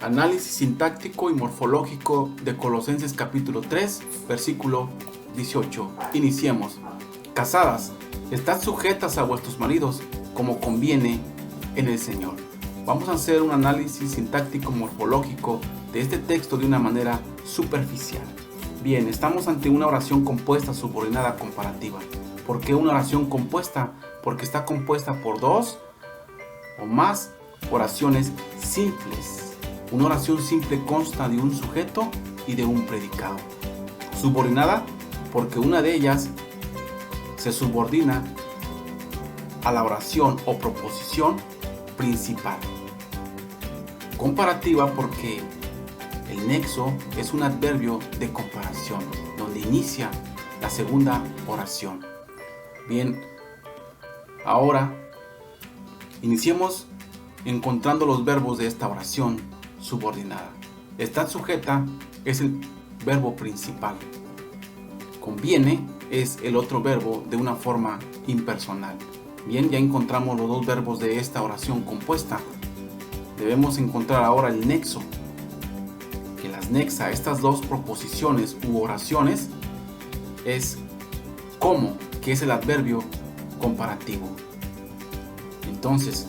Análisis sintáctico y morfológico de Colosenses capítulo 3, versículo 18. Iniciemos. Casadas, estad sujetas a vuestros maridos como conviene en el Señor. Vamos a hacer un análisis sintáctico morfológico de este texto de una manera superficial. Bien, estamos ante una oración compuesta subordinada comparativa. ¿Por qué una oración compuesta? Porque está compuesta por dos o más oraciones simples. Una oración simple consta de un sujeto y de un predicado. Subordinada porque una de ellas se subordina a la oración o proposición principal. Comparativa porque el nexo es un adverbio de comparación, donde inicia la segunda oración. Bien, ahora iniciemos encontrando los verbos de esta oración subordinada. Estar sujeta es el verbo principal. Conviene es el otro verbo de una forma impersonal. Bien, ya encontramos los dos verbos de esta oración compuesta. Debemos encontrar ahora el nexo, que las nexa a estas dos proposiciones u oraciones es como, que es el adverbio comparativo. Entonces,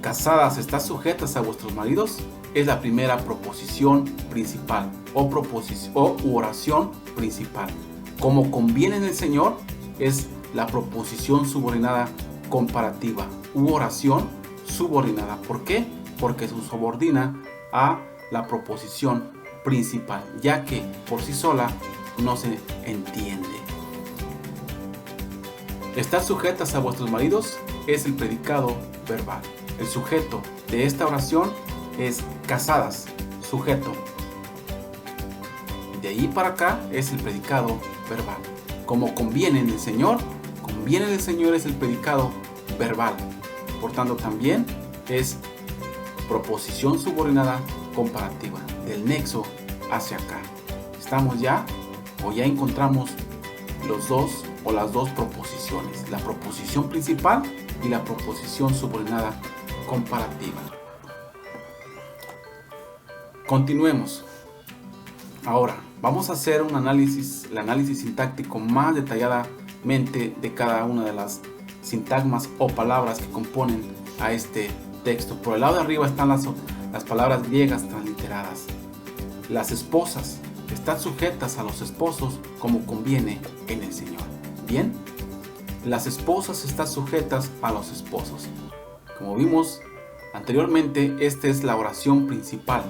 casadas, estad sujetas a vuestros maridos, es la primera proposición principal u oración principal. Como conviene en el Señor, es la proposición subordinada comparativa u oración subordinada. ¿Por qué? Porque se subordina a la proposición principal, ya que por sí sola no se entiende. Estar sujetas a vuestros maridos es el predicado verbal. El sujeto de esta oración es casadas, sujeto. De ahí para acá es el predicado verbal. Como conviene en el Señor, conviene en el Señor es el predicado verbal. Por tanto, también es proposición subordinada comparativa, del nexo hacia acá. Estamos ya, o ya encontramos los dos o las dos proposiciones, la proposición principal y la proposición subordinada comparativa. Continuemos. Ahora vamos a hacer el análisis sintáctico más detalladamente de cada una de las sintagmas o palabras que componen a este texto. Por el lado de arriba están las palabras griegas transliteradas. Las esposas, están sujetas a los esposos como conviene en el Señor. Bien, las esposas están sujetas a los esposos. Como vimos anteriormente, esta es la oración principal.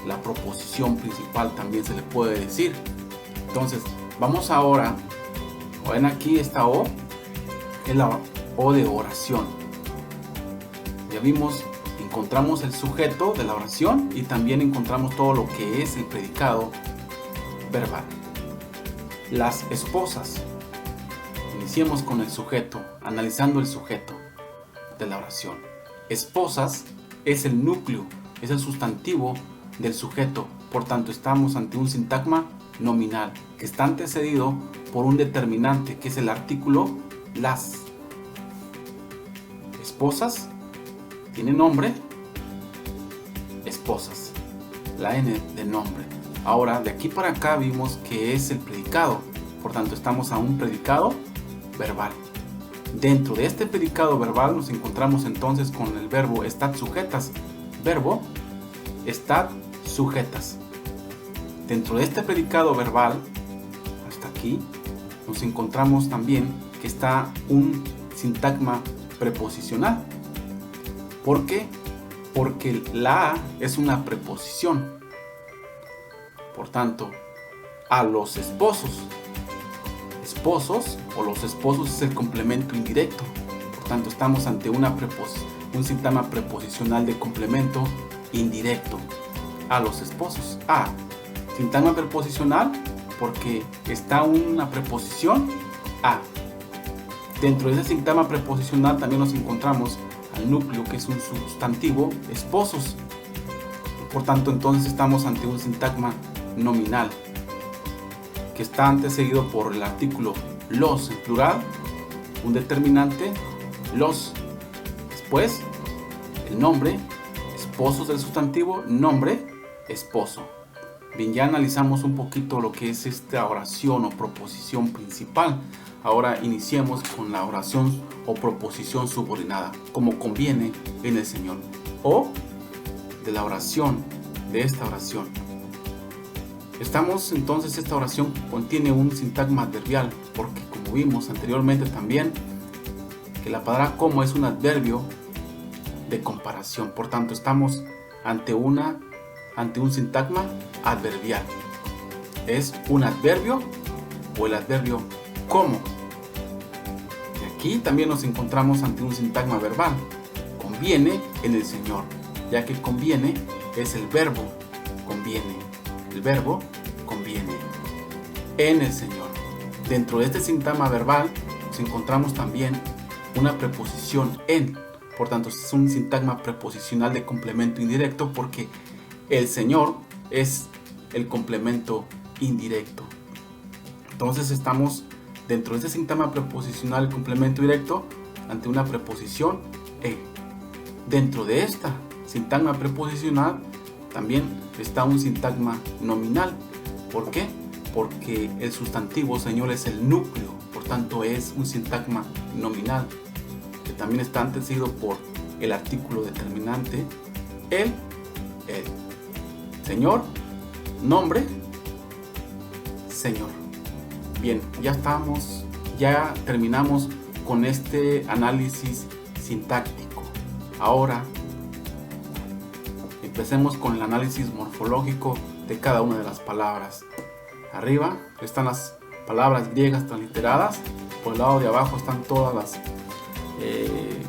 La proposición principal también se le puede decir. Entonces, vamos ahora, ven aquí esta O, es la O de oración. Ya vimos, encontramos el sujeto de la oración y también encontramos todo lo que es el predicado verbal. Las esposas. Iniciemos con el sujeto, analizando el sujeto de la oración. Esposas es el núcleo, es el sustantivo del sujeto. Por tanto, estamos ante un sintagma nominal que está antecedido por un determinante que es el artículo las. Esposas tiene nombre, esposas, la N de nombre. Ahora, de aquí para acá vimos que es el predicado. Por tanto, estamos a un predicado verbal. Dentro de este predicado verbal nos encontramos entonces con el verbo estad sujetas. Verbo estad sujetas. Dentro de este predicado verbal, hasta aquí, nos encontramos también que está un sintagma preposicional. ¿Por qué? Porque la es una preposición. Por tanto, a los esposos. Esposos o los esposos es el complemento indirecto. Por tanto, estamos ante un sintagma preposicional de complemento indirecto. A los esposos. A. Sintagma preposicional porque está una preposición a. Dentro de ese sintagma preposicional también nos encontramos al núcleo, que es un sustantivo, esposos. Por tanto, entonces estamos ante un sintagma nominal que está antecedido por el artículo los en plural, un determinante, los, después el nombre, esposos del sustantivo, nombre, esposo. Bien, ya analizamos un poquito lo que es esta oración o proposición principal. Ahora iniciemos con la oración o proposición subordinada, como conviene en el Señor. O de la oración, de esta oración. Esta oración contiene un sintagma adverbial, porque como vimos anteriormente también, que la palabra como es un adverbio de comparación. Por tanto, estamos ante un sintagma adverbial. Es un adverbio o el adverbio como. Y aquí también nos encontramos ante un sintagma verbal. Conviene en el Señor, ya que conviene es el verbo conviene. El verbo conviene en el Señor. Dentro de este sintagma verbal nos encontramos también una preposición en. Por tanto, es un sintagma preposicional de complemento indirecto, porque el Señor es el complemento indirecto. Entonces estamos dentro de este sintagma preposicional de complemento directo ante una preposición en. Dentro de esta sintagma preposicional también está un sintagma nominal. ¿Por qué? Porque el sustantivo Señor es el núcleo, por tanto es un sintagma nominal, que también está antecedido por el artículo determinante, el. Señor, nombre, Señor. Bien, ya terminamos con este análisis sintáctico. Ahora empecemos con el análisis morfológico de cada una de las palabras. Arriba están las palabras griegas transliteradas. Por el lado de abajo están todas las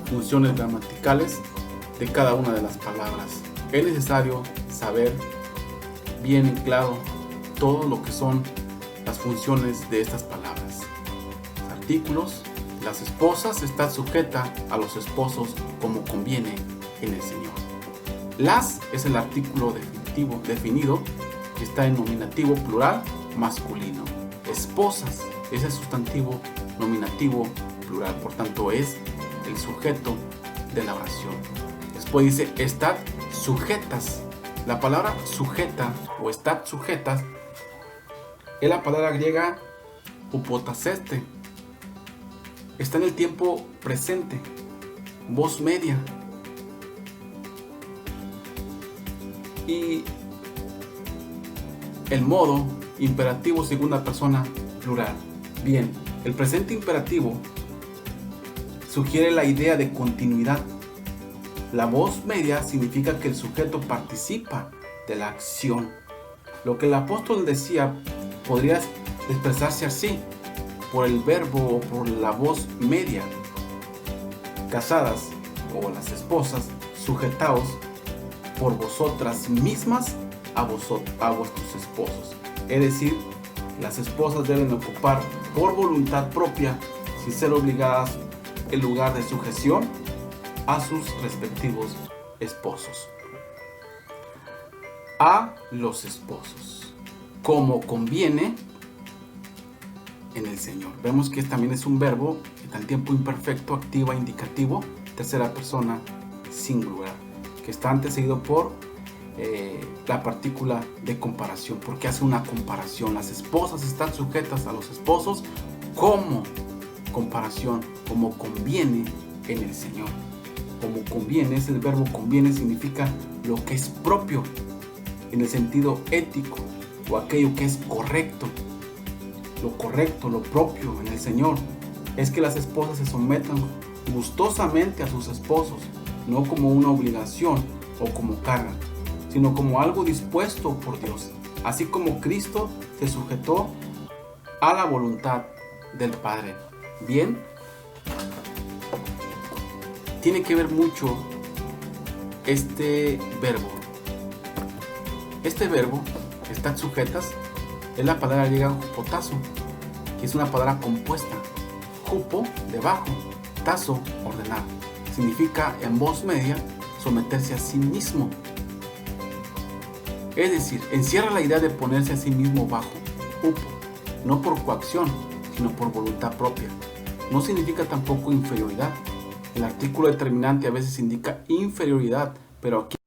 funciones gramaticales de cada una de las palabras. Es necesario saber bien en claro todo lo que son las funciones de estas palabras. Artículos. Las esposas están sujetas a los esposos como conviene en el Señor. Las es el artículo definido que está en nominativo plural masculino. Esposas es el sustantivo nominativo plural, por tanto es el sujeto de la oración. Después dice estad sujetas. La palabra sujeta o estad sujetas es la palabra griega upotaseste. Está en el tiempo presente, voz media. Y el modo imperativo segunda persona plural. Bien, el presente imperativo sugiere la idea de continuidad. La voz media significa que el sujeto participa de la acción. Lo que el apóstol decía podría expresarse así, por el verbo o por la voz media. Casadas o las esposas, sujetaos por vosotras mismas a vuestros esposos. Es decir, las esposas deben ocupar por voluntad propia, sin ser obligadas, el lugar de sujeción a sus respectivos esposos. A los esposos, como conviene en el Señor. Vemos que también es un verbo que está en tiempo imperfecto, activa, indicativo, tercera persona singular, que está antecedido por la partícula de comparación, porque hace una comparación. Las esposas están sujetas a los esposos como comparación, como conviene en el Señor. Como conviene, es el verbo conviene, significa lo que es propio en el sentido ético, o aquello que es correcto. Lo correcto, lo propio en el Señor es que las esposas se sometan gustosamente a sus esposos, no como una obligación o como carga, sino como algo dispuesto por Dios, así como Cristo se sujetó a la voluntad del Padre. Bien, tiene que ver mucho este verbo. Este verbo, están sujetas, es la palabra griega jupotazo, que es una palabra compuesta. Jupo, debajo, tazo, ordenar. Significa en voz media someterse a sí mismo. Es decir, encierra la idea de ponerse a sí mismo bajo, upo, no por coacción, sino por voluntad propia. No significa tampoco inferioridad. El artículo determinante a veces indica inferioridad, pero aquí